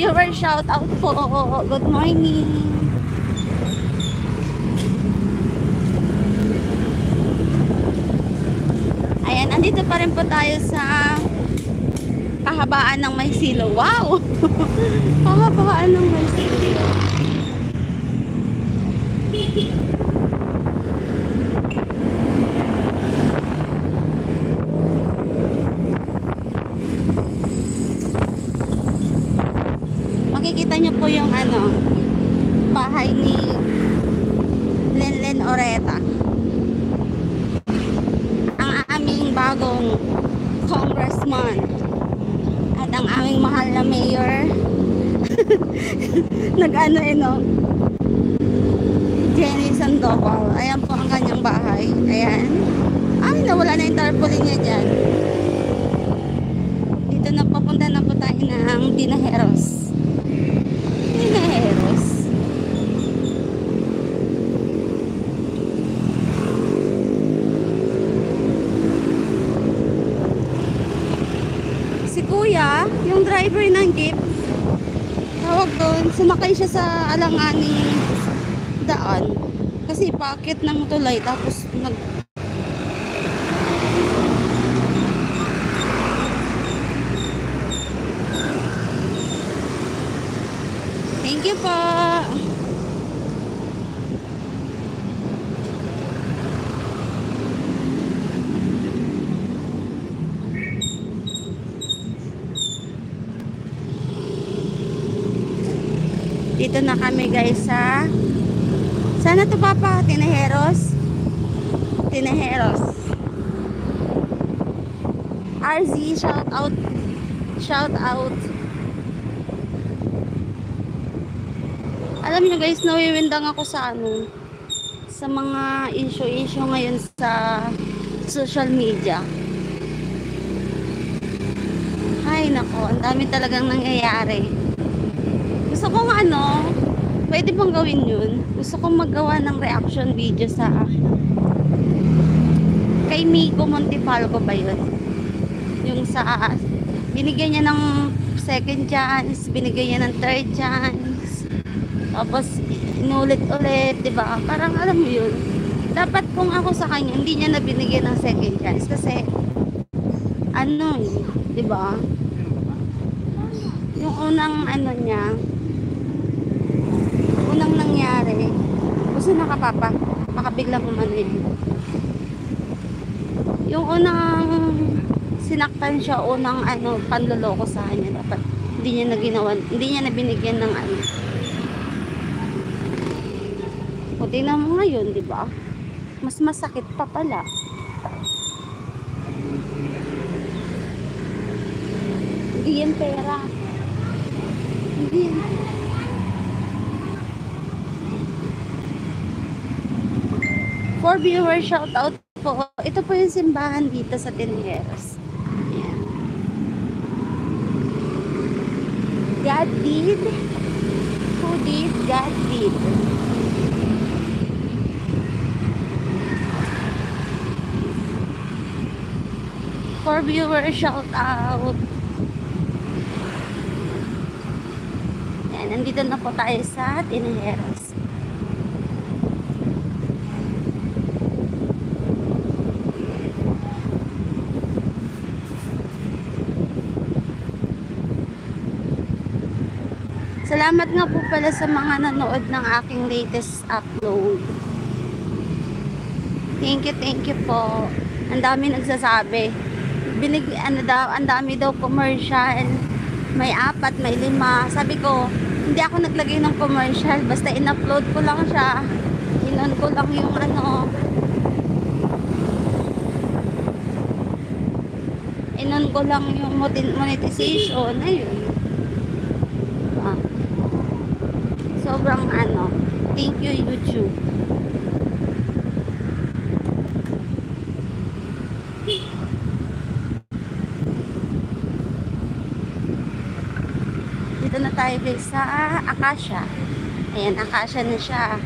viewer, shout out po. Good morning. Ayan, andito pa rin po tayo sa kahabaan ng Maysilo. Wow! Kahabaan ng Maysilo. Makikita nyo po yung bahay ni Lenlen Oreta, ang aming bagong congressman at ang aming mahal na mayor. Jenny Sandoval. Ayan po ang kanyang bahay. Ayan. Ay, nawala na yung tarpaulin niya dyan. Dito na papunta na po tayo ng Tinajeros. Tinajeros. Si Kuya, yung driver ng jeep, tawag doon, sumakay siya sa alanganing daan kasi paakit ng tulay, tapos thank you po. Dito na kami guys sa sana to papa, Tinajeros. Tinajeros. RZ, shout out. Shout out. Alam niyo guys, nawiwindang ako sa sa mga issue ngayon sa social media. Ay nako, ang dami talagang nangyayari. Gusto kong pwede bang gawin yun? Gusto kong magawa ng reaction video sa kay Miko Montefalco ba yun? Yung sa binigyan niya ng second chance, binigyan niya ng third chance, tapos inulit-ulit, diba? Parang alam mo yun, dapat kung ako sa kanya hindi niya na binigyan ng second chance kasi diba? Yung unang niya, unang nangyari, gusto nakapapa, makabiglang yun. Yung unang sinaktan siya, unang panloloko sa kanya, dapat hindi niya na ginawa, hindi niya na binigyan ng o tingnan mo ngayon, diba? Mas masakit pa pala. Hindi yan pera. Hindi yan. For viewers, shout out po. Ito po yung simbahan dito sa Tinajeros. Ayan. God did. Who did? God did. For viewers, shout out. Ayan, nandito na po tayo sa Tinajeros. Salamat nga po pala sa mga nanood ng aking latest upload. Thank you po. Ang dami nagsasabi. Ang dami daw commercial. May 4, may 5. Sabi ko, hindi ako naglagay ng commercial. Basta in-upload ko lang siya. In-on ko lang yung in-on ko lang yung monetization. Ayun. Sobrang thank you YouTube. Dito na tayo guys sa Acacia. Ayan, Acacia na siya.